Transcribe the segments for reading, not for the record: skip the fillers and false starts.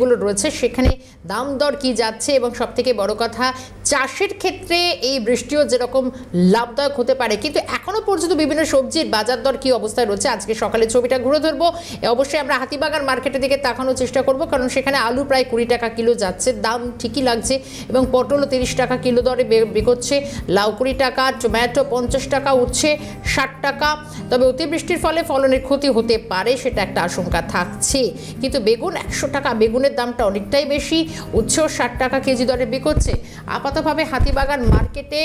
গুলো রয়েছে সেখানে দাম দর কি যাচ্ছে এবং সবথেকে বড় কথা চাষের ক্ষেত্রে এই বৃষ্টিও যেরকম লাভদায়ক হতে পারে, কিন্তু এখনো পর্যন্ত বিভিন্ন সবজির বাজার দর কি অবস্থায় রয়েছে আজকে সকালে ছবিটা ঘুরে ধরবো। অবশ্যই আমরা হাতিবাগান মার্কেটের দিকে তাকানোর চেষ্টা করব, কারণ সেখানে আলু প্রায় 20 টাকা কিলো যাচ্ছে, দাম ঠিকই লাগছে, এবং পটলও 30 টাকা কিলো দরে বিকোচ্ছে, লাউ 20 টাকা, টমেটো 50 টাকা, উঠছে 60 টাকা। তবে অতিবৃষ্টির ফলে ফলনের ক্ষতি হতে পারে সেটা একটা আশঙ্কা থাকছে। কিন্তু বেগুন 100 টাকা, বেগুনের দামটা অনেকটাই বেশি, উচ্ছেও 60 টাকা কেজি দরে বিকোচ্ছে। আপাততভাবে হাতিবাগান মার্কেটে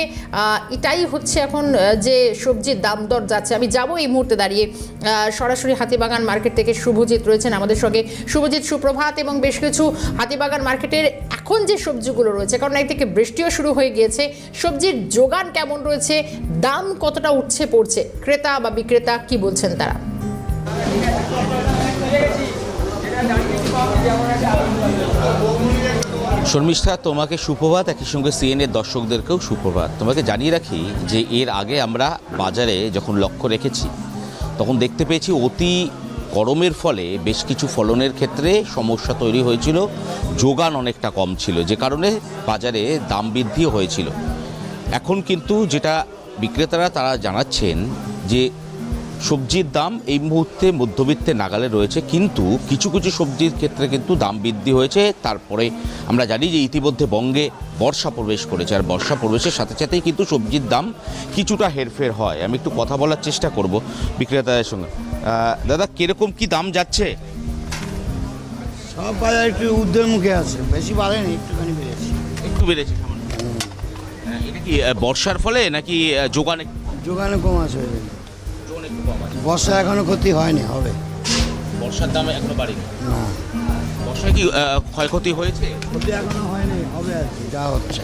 এটাই হচ্ছে এখন যে সবজির দাম দর যাচ্ছে। আমি যাব এই মুহূর্তে দাঁড়িয়ে সরাসরি হাতিবাগান মার্কেট থেকে শুভজিৎ রয়েছেন আমাদের সঙ্গে। শুভজিৎ, সুপ্রভাত। এবং বেশ কিছু হাতিবাগান মার্কেটের এখন যে সবজিগুলো রয়েছে, কারণ এই থেকে বৃষ্টিও শুরু হয়ে গিয়েছে, সবজির যোগান কেমন রয়েছে, দাম কতটা উঠছে পড়ছে, ক্রেতা বা বিক্রেতা কি বলছেন তারা? শর্মিষ্ঠা, তোমাকে সুপ্রভাত, একই সঙ্গে সিএনএর দর্শকদেরকেও সুপ্রভাত। তোমাকে জানিয়ে রাখি যে এর আগে আমরা বাজারে যখন লক্ষ্য রেখেছি তখন দেখতে পেয়েছি অতি গরমের ফলে বেশ কিছু ফলনের ক্ষেত্রে সমস্যা তৈরি হয়েছিল, যোগান অনেকটা কম ছিল, যে কারণে বাজারে দাম বৃদ্ধিও হয়েছিল। এখন কিন্তু যেটা বিক্রেতারা তারা জানাচ্ছেন যে সবজির দাম এই মুহূর্তে মধ্যবিত্তের নাগালে রয়েছে, কিন্তু কিছু কিছু সবজির ক্ষেত্রে কিন্তু দাম বৃদ্ধি হয়েছে। তারপরে আমরা জানি যে ইতিমধ্যে বঙ্গে বর্ষা প্রবেশ করেছে, আর বর্ষা প্রবেশের সাথে সাথেই কিন্তু সবজির দাম কিছুটা হেরফের হয়। আমি একটু কথা বলার চেষ্টা করব বিক্রেতাদের সঙ্গে। দাদা, কীরকম কি দাম যাচ্ছে? সব বাজার একটু ঊর্ধ্বের মুখে আছে, বেশি বাড়েনি, একটুখানি বেড়েছে। একটু বেড়েছে সামান্য। এটা কি বর্ষার ফলে নাকি যোগানে? যোগানে কম আছে, বর্ষা এখনো ক্ষতি হয়নি, হবে। বর্ষার দাম এখনো বাড়েনি না, বর্ষায় কি ক্ষয়ক্ষতি হয়েছে? ক্ষতি এখনো হয়নি, হবে আর কি, যা হচ্ছে।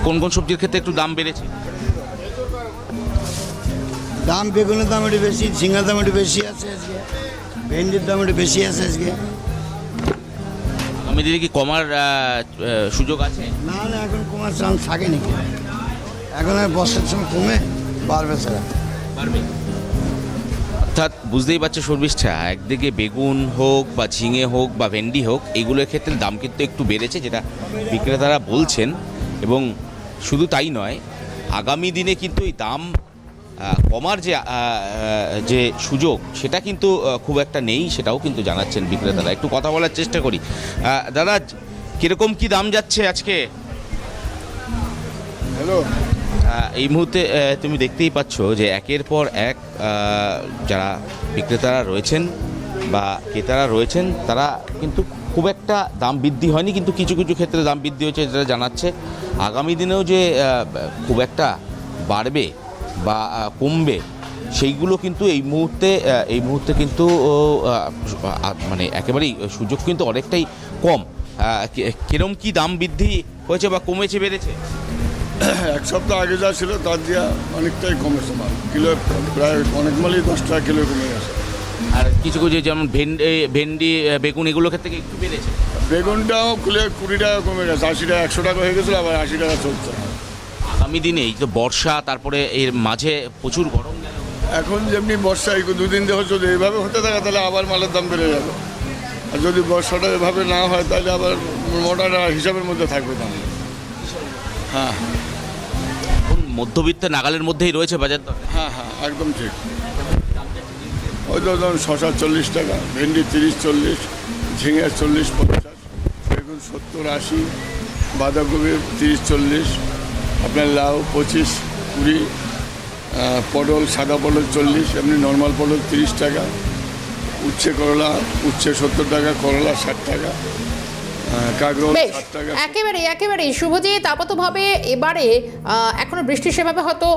কোন কোন সবজির ক্ষেত্রে একটু দাম বেড়েছে? দাম বেগুনের দাম একটু বেশি, ঝিঙার দাম একটু বেশি আছে আজকে, ভেন্ডির দাম একটু বেশি আছে আজকে। আগামী দিনে কি কমার সুযোগ আছে? না না, এখন কমার চান্স থাকে নাকি, এখন আর বর্ষার সময় কমে বাড়বে, ছাড়া বাড়বে। অর্থাৎ বুঝতেই পারছে শর্মিষ্ঠা, একদিকে বেগুন হোক বা ঝিঙে হোক বা ভেন্ডি হোক, এগুলোর ক্ষেত্রে দাম কিন্তু একটু বেড়েছে, যেটা বিক্রেতারা বলছেন। এবং শুধু তাই নয়, আগামী দিনে কিন্তু এই দাম কমার যে সুযোগ সেটা কিন্তু খুব একটা নেই, সেটাও কিন্তু জানাচ্ছেন বিক্রেতারা। একটু কথা বলার চেষ্টা করি। দাদা, কীরকম কি দাম যাচ্ছে আজকে? হ্যালো, এই মুহূর্তে তুমি দেখতেই পাচ্ছ যে একের পর এক যারা বিক্রেতারা রয়েছেন বা ক্রেতারা রয়েছেন, তারা কিন্তু খুব একটা দাম বৃদ্ধি হয়নি, কিন্তু কিছু কিছু ক্ষেত্রে দাম বৃদ্ধি হয়েছে, যেটা জানাচ্ছে আগামী দিনেও যে খুব একটা বাড়বে বা কমবে সেইগুলো কিন্তু এই মুহূর্তে কিন্তু মানে একেবারেই সুযোগ কিন্তু অনেকটাই কম। কিরম কি দাম বৃদ্ধি হয়েছে বা কমেছে, বেড়েছে? এক সপ্তাহ আগে যা ছিল তার দিয়ে অনেকটাই কমেছে মাল, কিলো প্রায় অনেক মালই 10 টাকা কিলো কমে গেছে। আর কিছু কিছু যেমন ভেন্ডি বেগুন এগুলোর ক্ষেত্রে একটু বেড়েছে। বেগুনটাও কিলো 20 টাকা কমে গেছে, 80 টাকা 100 টাকা হয়ে গেছিলো, আবার 80 টাকা চলছে। আগামী দিনে এই তো বর্ষা, তারপরে এর মাঝে প্রচুর গরম গেল, এখন যেমনি বর্ষা এই 2 দিন ধরে যদি এইভাবে হতে থাকে তাহলে আবার মালের দাম বেড়ে যাবে, আর যদি বর্ষাটা এভাবে না হয় তাহলে আবার মোটাটা হিসাবের মধ্যে থাকবে দাম। হ্যাঁ, মধ্যবিত্ত নাগালের মধ্যেই রয়েছে বাজার দর। হ্যাঁ হ্যাঁ, একদম ঠিক। ওই তো ধরুন শশা 40 টাকা, ভেন্ডি 30-40, ঝিঙে 40-50, বেগুন 70-80, বাঁধাকপি 30-40, আপনার লাউ 25-20, পটল সাদা পটল 40, এমনি নর্মাল পটল 30 টাকা, উচ্ছে 70 টাকা, করলা 60 টাকা, কাঁকরোল 60 টাকা। একেবারেই শুভজিৎ, আপাতভাবে এবারে এখনো বৃষ্টি সেভাবে হয়তো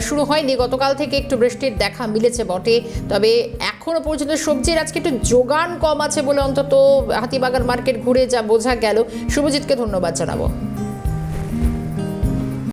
শুরু হয়নি, গতকাল থেকে একটু বৃষ্টির দেখা মিলেছে বটে, তবে এখনো পর্যন্ত সবজির আজকে একটু যোগান কম আছে বলে অন্তত হাতিবাগান মার্কেট ঘুরে যা বোঝা গেল। শুভজিৎকে ধন্যবাদ জানাবো।